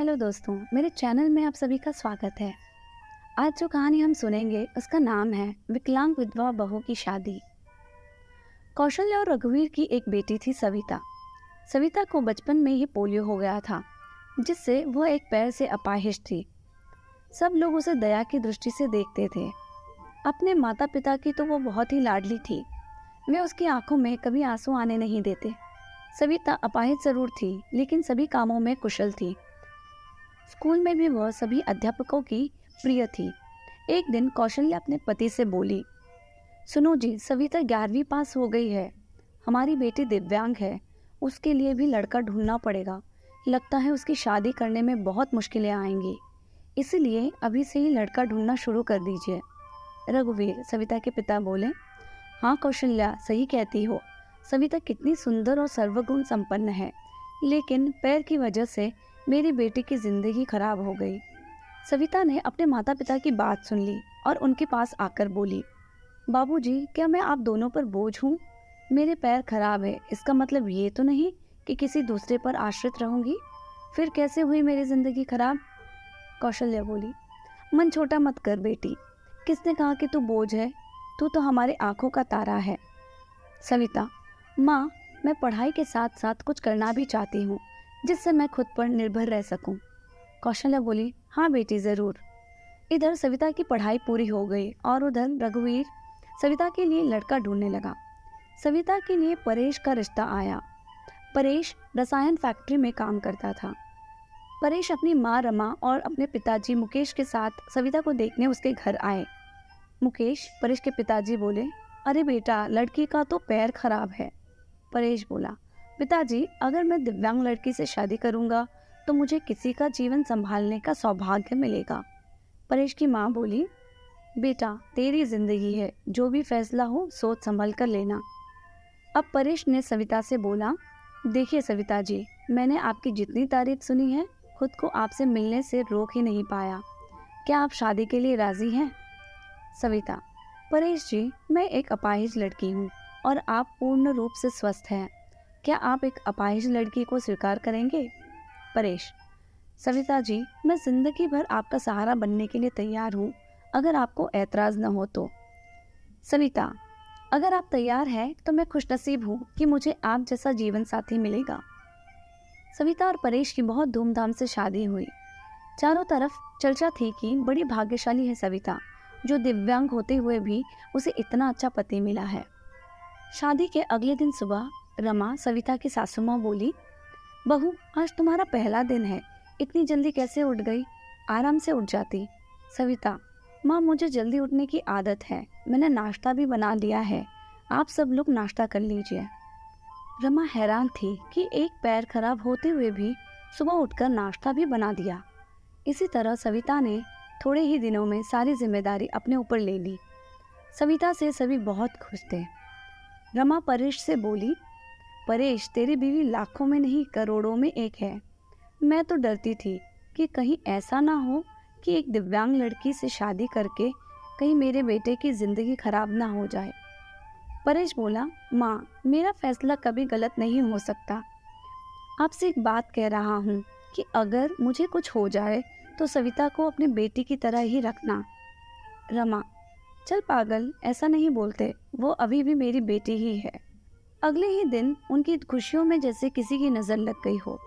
Hello दोस्तों, मेरे channel में आप सभी का स्वागत है। आज जो कहानी हम सुनेंगे उसका नाम है विकलांग विधवा बहू की शादी। कौशल्य और रघुवीर की एक बेटी थी सविता। सविता को बचपन में ही पोलियो हो गया था, जिससे वह एक पैर से अपाहिज थी। सब लोग उसे दया की दृष्टि से देखते थे। अपने माता पिता की तो वो बहुत ही लाडली थी। वे उसकी आंखों में कभी आंसू आने नहीं देते। सविता अपाहिज जरूर थी, लेकिन सभी कामों में कुशल थी। स्कूल में भी वह सभी अध्यापकों की प्रिय थी। एक दिन कौशल्या अपने पति से बोली, सुनो जी, सविता 11वीं पास हो गई है। हमारी बेटी दिव्यांग है, उसके लिए भी लड़का ढूंढना पड़ेगा। लगता है उसकी शादी करने में बहुत मुश्किलें आएंगी, इसलिए अभी से ही लड़का ढूंढना शुरू कर दीजिए। रघुवीर, सविता के पिता, बोले, हाँ कौशल्या, सही कहती हो। सविता कितनी सुंदर और सर्वगुण संपन्न है, लेकिन पैर की वजह से मेरी बेटी की जिंदगी खराब हो गई। सविता ने अपने माता पिता की बात सुन ली और उनके पास आकर बोली, बाबूजी, क्या मैं आप दोनों पर बोझ हूँ? मेरे पैर खराब है, इसका मतलब ये तो नहीं कि किसी दूसरे पर आश्रित रहूंगी। फिर कैसे हुई मेरी जिंदगी खराब? कौशल्या बोली, मन छोटा मत कर बेटी। किसने कहा कि तू बोझ है? तू तो हमारे आंखों का तारा है। सविता, माँ, मैं पढ़ाई के साथ साथ कुछ करना भी चाहती हूँ, जिससे मैं खुद पर निर्भर रह सकूं। कौशल्या बोली, हाँ बेटी, जरूर। इधर सविता की पढ़ाई पूरी हो गई और उधर रघुवीर सविता के लिए लड़का ढूंढने लगा। सविता के लिए परेश का रिश्ता आया। परेश रसायन फैक्ट्री में काम करता था। परेश अपनी माँ रमा और अपने पिताजी मुकेश के साथ सविता को देखने उसके घर आए। मुकेश, परेश के पिताजी, बोले, अरे बेटा, लड़की का तो पैर खराब है। परेश बोला, पिताजी, अगर मैं दिव्यांग लड़की से शादी करूंगा तो मुझे किसी का जीवन संभालने का सौभाग्य मिलेगा। परेश की माँ बोली, बेटा, तेरी जिंदगी है, जो भी फैसला हो सोच संभल कर लेना। अब परेश ने सविता से बोला, देखिए सविता जी, मैंने आपकी जितनी तारीफ सुनी है, खुद को आपसे मिलने से रोक ही नहीं पाया। क्या आप शादी के लिए राजी हैं? सविता, परेश जी, मैं एक अपाहिज लड़की हूँ और आप पूर्ण रूप से स्वस्थ हैं। क्या आप एक अपाहिज लड़की को स्वीकार करेंगे? परेश, सविता जी, मैं जिंदगी भर आपका सहारा बनने के लिए तैयार हूँ, अगर आपको ऐतराज न हो तो। सविता, अगर आप तैयार हैं तो मैं खुशनसीब हूँ कि मुझे आप जैसा जीवन साथी मिलेगा। सविता और परेश की बहुत धूमधाम से शादी हुई। चारों तरफ चर्चा थी कि बड़ी भाग्यशाली है सविता, जो दिव्यांग होते हुए भी उसे इतना अच्छा पति मिला है। शादी के अगले दिन सुबह रमा, सविता की सासू माँ, बोली, बहू, आज तुम्हारा पहला दिन है, इतनी जल्दी कैसे उठ गई? आराम से उठ जाती। सविता, माँ, मुझे जल्दी उठने की आदत है, मैंने नाश्ता भी बना लिया है, आप सब लोग नाश्ता कर लीजिए। रमा हैरान थी कि एक पैर खराब होते हुए भी सुबह उठकर नाश्ता भी बना दिया। इसी तरह सविता ने थोड़े ही दिनों में सारी जिम्मेदारी अपने ऊपर ले ली। सविता से सभी बहुत खुश थे। रमा परेश से बोली, परेश, तेरी बीवी लाखों में नहीं करोड़ों में एक है। मैं तो डरती थी कि कहीं ऐसा ना हो कि एक दिव्यांग लड़की से शादी करके कहीं मेरे बेटे की जिंदगी खराब ना हो जाए। परेश बोला, माँ, मेरा फैसला कभी गलत नहीं हो सकता। आपसे एक बात कह रहा हूँ कि अगर मुझे कुछ हो जाए तो सविता को अपनी बेटी की तरह ही रखना। रमा, चल पागल, ऐसा नहीं बोलते, वो अभी भी मेरी बेटी ही है। अगले ही दिन उनकी खुशियों में जैसे किसी की नज़र लग गई हो।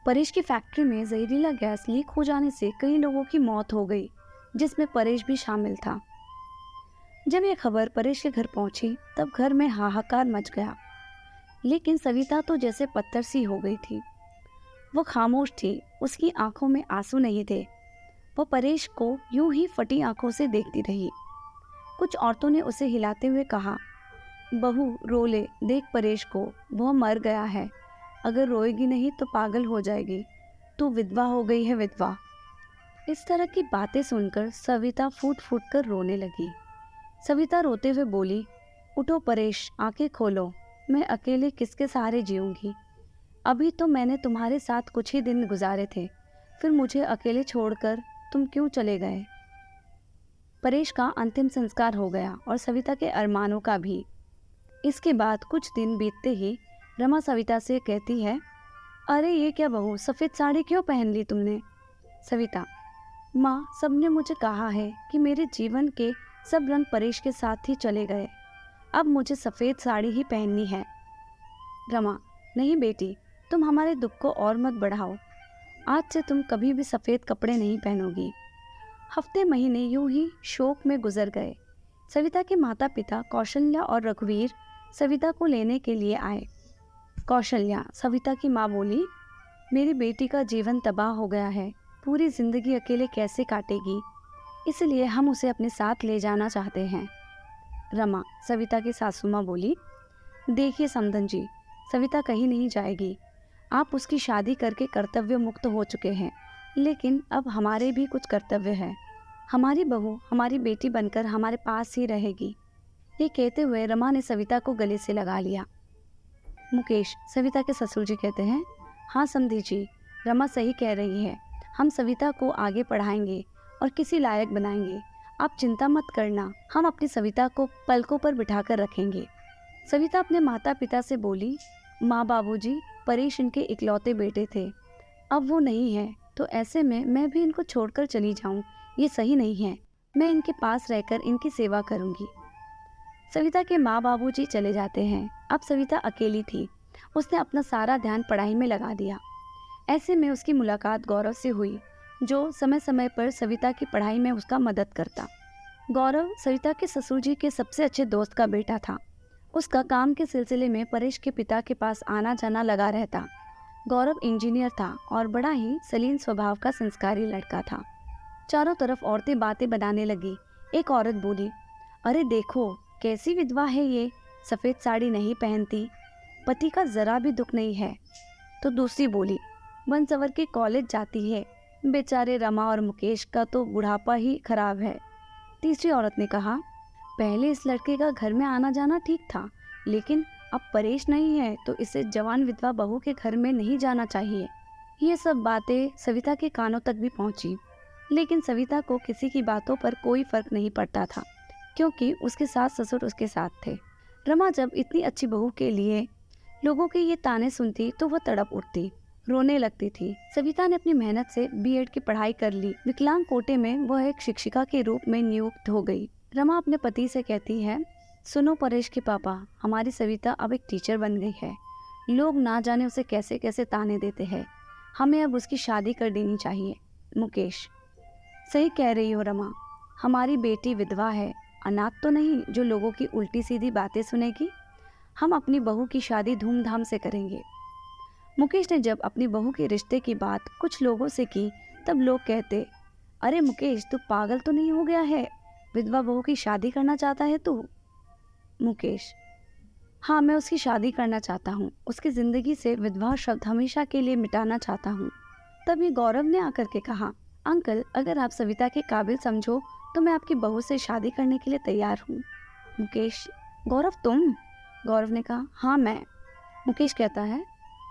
परेश की फैक्ट्री में जहरीला गैस लीक हो जाने से कई लोगों की मौत हो गई, जिसमें परेश भी शामिल था। जब यह खबर परेश के घर पहुंची तब घर में हाहाकार मच गया। लेकिन सविता तो जैसे पत्थर सी हो गई थी। वो खामोश थी, उसकी आंखों में आंसू नहीं थे। वो परेश को यूं ही फटी आंखों से देखती रही। कुछ औरतों ने उसे हिलाते हुए कहा, बहू, रो ले, देख परेश को, वह मर गया है। अगर रोएगी नहीं तो पागल हो जाएगी। तू विधवा हो गई है, विधवा। इस तरह की बातें सुनकर सविता फूट फूट कर रोने लगी। सविता रोते हुए बोली, उठो परेश, आंखें खोलो, मैं अकेले किसके सहारे जीऊंगी? अभी तो मैंने तुम्हारे साथ कुछ ही दिन गुजारे थे, फिर मुझे अकेले छोड़कर तुम क्यों चले गए? परेश का अंतिम संस्कार हो गया और सविता के अरमानों का भी। इसके बाद कुछ दिन बीतते ही रमा सविता से कहती है, अरे ये क्या बहू, सफ़ेद साड़ी क्यों पहन ली तुमने? सविता, माँ, सबने मुझे कहा है कि मेरे जीवन के सब रंग परेश के साथ ही चले गए। अब मुझे सफ़ेद साड़ी ही पहननी है। रमा, नहीं बेटी, तुम हमारे दुख को और मत बढ़ाओ। आज से तुम कभी भी सफ़ेद कपड़े नहीं पहनोगी। हफ्ते महीने यूं ही शोक में गुजर गए। सविता के माता पिता कौशल्या और रघुवीर सविता को लेने के लिए आए। कौशल्या, सविता की माँ, बोली, मेरी बेटी का जीवन तबाह हो गया है, पूरी जिंदगी अकेले कैसे काटेगी, इसलिए हम उसे अपने साथ ले जाना चाहते हैं। रमा, सविता की सासू माँ, बोली, देखिए समधन जी, सविता कहीं नहीं जाएगी। आप उसकी शादी करके कर्तव्य मुक्त हो चुके हैं, लेकिन अब हमारे भी कुछ कर्तव्य है। हमारी बहू हमारी बेटी बनकर हमारे पास ही रहेगी। ये कहते हुए रमा ने सविता को गले से लगा लिया। मुकेश, सविता के ससुर जी, कहते हैं, हाँ समधी जी, रमा सही कह रही है। हम सविता को आगे पढ़ाएंगे और किसी लायक बनाएंगे। आप चिंता मत करना, हम अपनी सविता को पलकों पर बिठाकर रखेंगे। सविता अपने माता पिता से बोली, माँ बाबूजी, परेश इनके इकलौते बेटे थे, अब वो नहीं है, तो ऐसे में मैं भी इनको छोड़कर चली जाऊं, ये सही नहीं है। मैं इनके पास रहकर इनकी सेवा करूंगी। सविता के माँ बाबूजी चले जाते हैं। अब सविता अकेली थी। उसने अपना सारा ध्यान पढ़ाई में लगा दिया। ऐसे में उसकी मुलाकात गौरव से हुई, जो समय समय पर सविता की पढ़ाई में उसका मदद करता। गौरव सविता के ससुर जी के सबसे अच्छे दोस्त का बेटा था। उसका काम के सिलसिले में परेश के पिता के पास आना जाना लगा रहता। गौरव इंजीनियर था और बड़ा ही सलीन स्वभाव का संस्कारी लड़का था। चारों तरफ औरतें बातें बनाने लगी। एक औरत बोली, अरे देखो कैसी विधवा है ये, सफ़ेद साड़ी नहीं पहनती, पति का ज़रा भी दुख नहीं है। तो दूसरी बोली, बन सवर के कॉलेज जाती है, बेचारे रमा और मुकेश का तो बुढ़ापा ही खराब है। तीसरी औरत ने कहा, पहले इस लड़के का घर में आना जाना ठीक था, लेकिन अब परेश नहीं है तो इसे जवान विधवा बहू के घर में नहीं जाना चाहिए। ये सब बातें सविता के कानों तक भी पहुंची, लेकिन सविता को किसी की बातों पर कोई फर्क नहीं पड़ता था, क्योंकि उसके सास ससुर उसके साथ थे। रमा जब इतनी अच्छी बहू के लिए लोगों के ये ताने सुनती तो वह तड़प उठती, रोने लगती थी। सविता ने अपनी मेहनत से बीएड की पढ़ाई कर ली। विकलांग कोटे में वह एक शिक्षिका के रूप में नियुक्त हो गई। रमा अपने पति से कहती है, सुनो परेश के पापा, हमारी सविता अब एक टीचर बन गई है। लोग ना जाने उसे कैसे कैसे ताने देते हैं, हमें अब उसकी शादी कर देनी चाहिए। मुकेश, सही कह रही हो रमा, हमारी बेटी विधवा है, अनाथ तो नहीं जो लोगों की उल्टी सीधी बातें सुनेगी। हम अपनी बहू की शादी धूमधाम से करेंगे। मुकेश ने जब अपनी बहू के रिश्ते की बात कुछ लोगों से की, तब लोग कहते, अरे मुकेश, तू पागल तो नहीं हो गया है, विधवा बहू की शादी करना चाहता है तू? मुकेश, हाँ, मैं उसकी शादी करना चाहता हूँ, उसकी ज़िंदगी से विधवा शब्द हमेशा के लिए मिटाना चाहता हूँ। तभी गौरव ने आकर के कहा, अंकल, अगर आप सविता के काबिल समझो तो मैं आपकी बहू से शादी करने के लिए तैयार हूँ। मुकेश, गौरव तुम? गौरव ने कहा, हाँ मैं। मुकेश कहता है,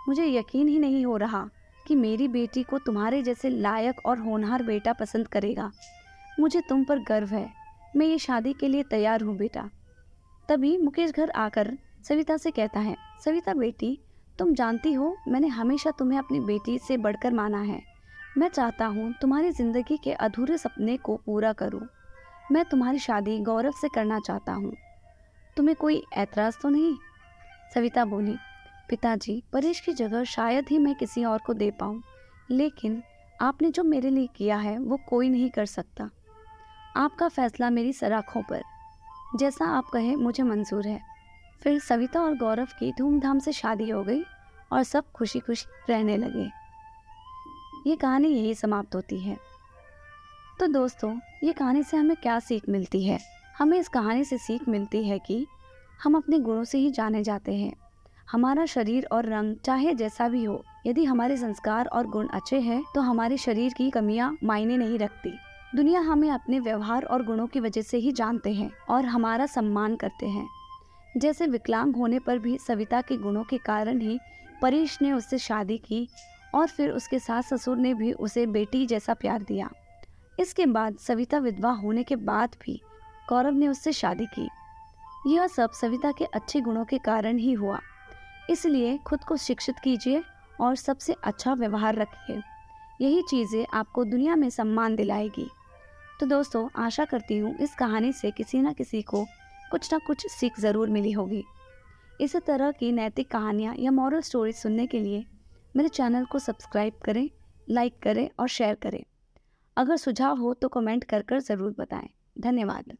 मुझे यकीन ही नहीं हो रहा कि मेरी बेटी को तुम्हारे जैसे लायक और होनहार बेटा पसंद करेगा। मुझे तुम पर गर्व है, मैं ये शादी के लिए तैयार हूँ बेटा। तभी मुकेश घर आकर सविता से कहता है, सविता बेटी, तुम जानती हो मैंने हमेशा तुम्हें अपनी बेटी से बढ़कर माना है। मैं चाहता हूँ तुम्हारी ज़िंदगी के अधूरे सपने को पूरा करूँ। मैं तुम्हारी शादी गौरव से करना चाहता हूँ। तुम्हें कोई ऐतराज़ तो नहीं? सविता बोली, पिताजी, परेश की जगह शायद ही मैं किसी और को दे पाऊँ, लेकिन आपने जो मेरे लिए किया है वो कोई नहीं कर सकता। आपका फैसला मेरी सराखों पर, जैसा आप कहे मुझे मंजूर है। फिर सविता और गौरव की धूमधाम से शादी हो गई और सब खुशी खुशी रहने लगे। ये कहानी यही समाप्त होती है। तो दोस्तों, ये कहानी से हमें क्या सीख मिलती है? हमें इस कहानी से सीख मिलती है कि हम अपने गुणों से ही जाने जाते हैं। हमारा शरीर और रंग चाहे जैसा भी हो, यदि हमारे संस्कार और गुण अच्छे हैं तो हमारे शरीर की कमियां मायने नहीं रखती। दुनिया हमें अपने व्यवहार और गुणों की वजह से ही जानते हैं और हमारा सम्मान करते हैं। जैसे विकलांग होने पर भी सविता के गुणों के कारण ही परेश ने उससे शादी की और फिर उसके सास ससुर ने भी उसे बेटी जैसा प्यार दिया। इसके बाद सविता विधवा होने के बाद भी गौरव ने उससे शादी की। यह सब सविता के अच्छे गुणों के कारण ही हुआ। इसलिए खुद को शिक्षित कीजिए और सबसे अच्छा व्यवहार रखिए। यही चीज़ें आपको दुनिया में सम्मान दिलाएगी। तो दोस्तों, आशा करती हूँ इस कहानी से किसी न किसी को कुछ ना कुछ सीख ज़रूर मिली होगी। इसी तरह की नैतिक कहानियाँ या मॉरल स्टोरीज सुनने के लिए मेरे चैनल को सब्सक्राइब करें, लाइक करें और शेयर करें। अगर सुझाव हो तो कमेंट कर ज़रूर बताएं। धन्यवाद।